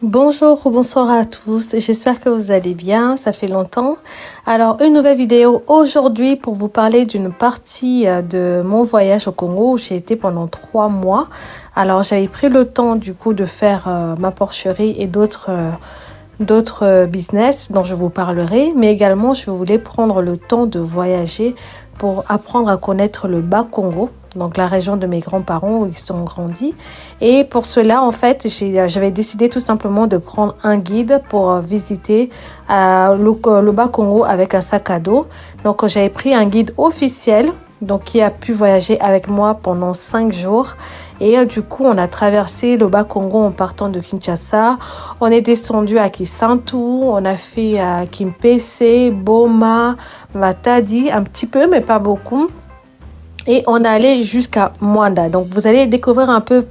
Bonjour ou bonsoir à tous, j'espère que vous allez bien, ça fait longtemps. Alors une nouvelle vidéo aujourd'hui pour vous parler d'une partie de mon voyage au Congo où j'ai été pendant 3 mois. Alors j'avais pris le temps du coup de faire ma porcherie et d'autres business dont je vous parlerai, mais également je voulais prendre le temps de voyager pour apprendre à connaître le Bas-Congo, donc la région de mes grands-parents où ils sont grandis. Et pour cela, en fait, j'avais décidé tout simplement de prendre un guide pour visiter le Bas-Congo avec un sac à dos. Donc j'avais pris un guide officiel, donc qui a pu voyager avec moi pendant 5 jours. Et du coup, on a traversé le Bas-Congo en partant de Kinshasa. On est descendu à Kisantu, on a fait Kimpese, Boma, Matadi, un petit peu, mais pas beaucoup. Et on est allé jusqu'à Mwanda. Donc, vous allez découvrir un peu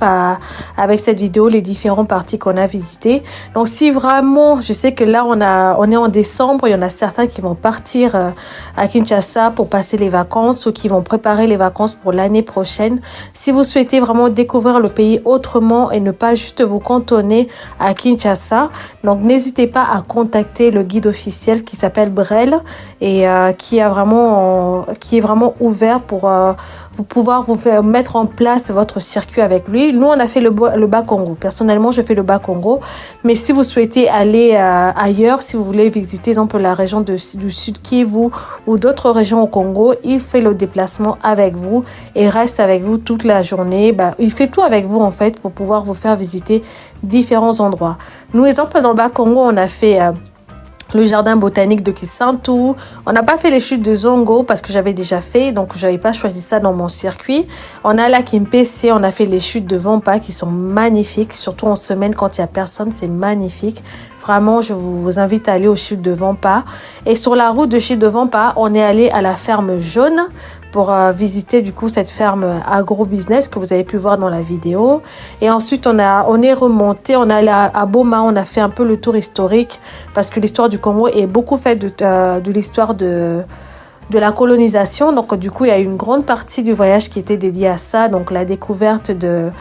avec cette vidéo les différentes parties qu'on a visitées. Donc, si vraiment, je sais que là, on est en décembre, il y en a certains qui vont partir à Kinshasa pour passer les vacances ou qui vont préparer les vacances pour l'année prochaine. Si vous souhaitez vraiment découvrir le pays autrement et ne pas juste vous cantonner à Kinshasa, donc n'hésitez pas à contacter le guide officiel qui s'appelle Brel et qui est vraiment ouvert pour vous pouvoir mettre en place votre circuit avec lui. Nous, on a fait le Bas-Congo. Personnellement, je fais le Bas-Congo. Mais si vous souhaitez aller ailleurs, si vous voulez visiter, exemple, la région du Sud Kivu ou d'autres régions au Congo, il fait le déplacement avec vous et reste avec vous toute la journée. Il fait tout avec vous, en fait, pour pouvoir vous faire visiter différents endroits. Nous, exemple, dans le Bas-Congo, on a fait le jardin botanique de Kisantu. On n'a pas fait les chutes de Zongo parce que j'avais déjà fait, donc je n'avais pas choisi ça dans mon circuit. On a la Kimpese, on a fait les chutes de Vampa qui sont magnifiques, surtout en semaine quand il n'y a personne, c'est magnifique. Vraiment, je vous invite à aller aux chutes de Vampa. Et sur la route de chutes de Vampa, on est allé à la ferme jaune pour visiter du coup cette ferme agro-business que vous avez pu voir dans la vidéo. Et ensuite, on est remonté, on est allé à Boma, on a fait un peu le tour historique parce que l'histoire du Congo est beaucoup faite de l'histoire de la colonisation. Donc du coup, il y a une grande partie du voyage qui était dédiée à ça, donc la découverte de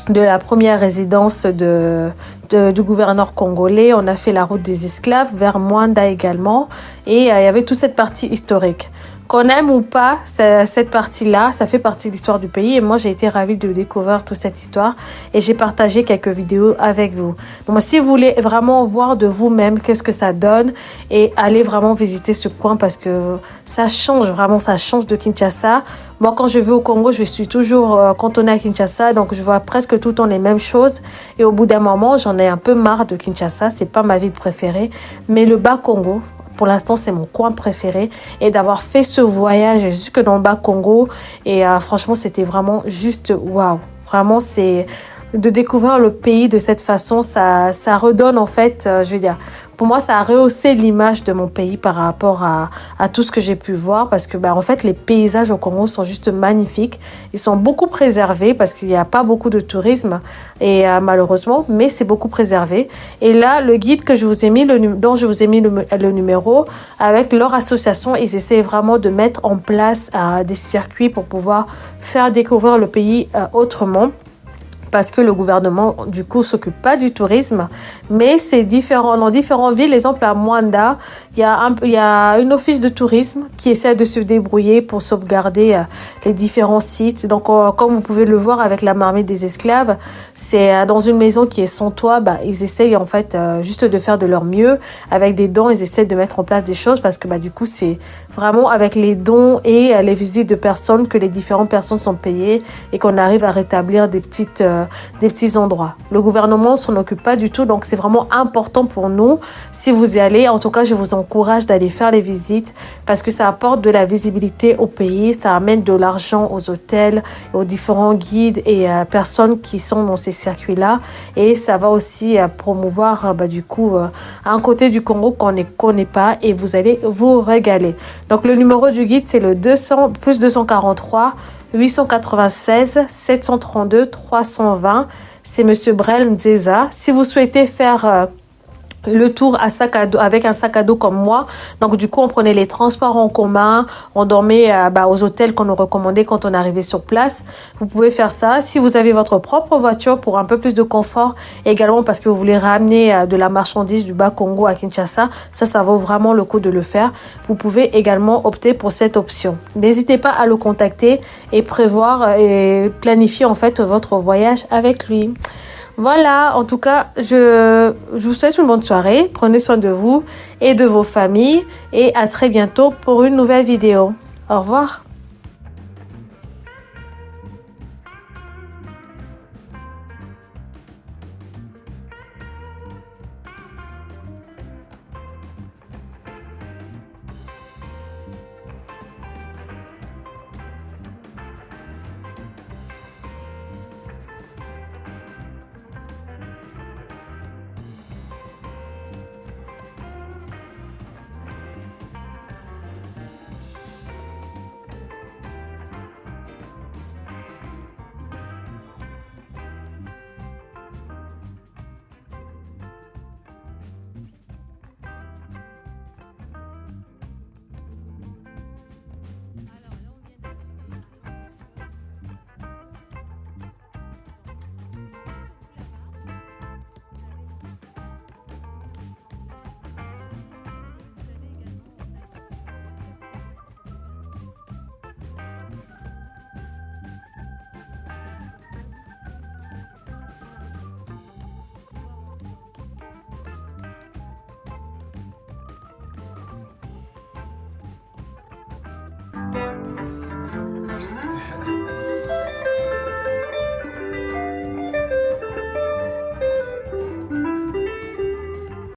la première résidence du gouverneur congolais. On a fait la route des esclaves vers Mwanda également. Et il y avait toute cette partie historique. Qu'on aime ou pas, cette partie-là, ça fait partie de l'histoire du pays. Et moi, j'ai été ravie de découvrir toute cette histoire. Et j'ai partagé quelques vidéos avec vous. Donc, si vous voulez vraiment voir de vous-même qu'est-ce que ça donne et aller vraiment visiter ce coin parce que ça change vraiment, ça change de Kinshasa. Moi, quand je vais au Congo, je suis toujours cantonnée à Kinshasa. Donc, je vois presque tout le temps les mêmes choses. Et au bout d'un moment, j'en ai un peu marre de Kinshasa. C'est pas ma ville préférée. Mais le Bas-Congo, pour l'instant, c'est mon coin préféré. Et d'avoir fait ce voyage jusque dans le Bas-Congo. Et franchement, c'était vraiment juste waouh. Vraiment, c'est de découvrir le pays de cette façon. Ça redonne en fait, je veux dire, pour moi, ça a rehaussé l'image de mon pays par rapport à tout ce que j'ai pu voir. Parce que en fait, les paysages au Congo sont juste magnifiques. Ils sont beaucoup préservés parce qu'il n'y a pas beaucoup de tourisme. Et malheureusement, mais c'est beaucoup préservé. Et là, le guide que je vous ai mis, dont je vous ai mis le numéro, avec leur association, ils essaient vraiment de mettre en place des circuits pour pouvoir faire découvrir le pays autrement. Parce que le gouvernement, du coup, s'occupe pas du tourisme. Mais c'est différent. Dans différentes villes, exemple à Mwanda, il y a une office de tourisme qui essaie de se débrouiller pour sauvegarder les différents sites. Donc, comme vous pouvez le voir avec la marmite des esclaves, c'est dans une maison qui est sans toit. Ils essayent en fait juste de faire de leur mieux. Avec des dons, ils essaient de mettre en place des choses parce que du coup, c'est vraiment avec les dons et les visites de personnes que les différentes personnes sont payées et qu'on arrive à rétablir des petits endroits. Le gouvernement s'en occupe pas du tout, donc c'est vraiment important pour nous. Si vous y allez, en tout cas, je vous encourage d'aller faire les visites parce que ça apporte de la visibilité au pays, ça amène de l'argent aux hôtels, aux différents guides et personnes qui sont dans ces circuits-là. Et ça va aussi promouvoir du coup un côté du Congo qu'on ne connaît pas et vous allez vous régaler. Donc le numéro du guide, c'est le 200 plus 243 896 732 320. C'est Monsieur Brel Nzeza. Si vous souhaitez faire le tour à sac à dos, avec un sac à dos comme moi. Donc du coup, on prenait les transports en commun, on dormait aux hôtels qu'on nous recommandait quand on arrivait sur place. Vous pouvez faire ça si vous avez votre propre voiture pour un peu plus de confort, également parce que vous voulez ramener de la marchandise du Bas-Congo à Kinshasa. Ça vaut vraiment le coup de le faire. Vous pouvez également opter pour cette option. N'hésitez pas à le contacter et prévoir et planifier en fait votre voyage avec lui. Voilà, en tout cas, je vous souhaite une bonne soirée. Prenez soin de vous et de vos familles et à très bientôt pour une nouvelle vidéo. Au revoir.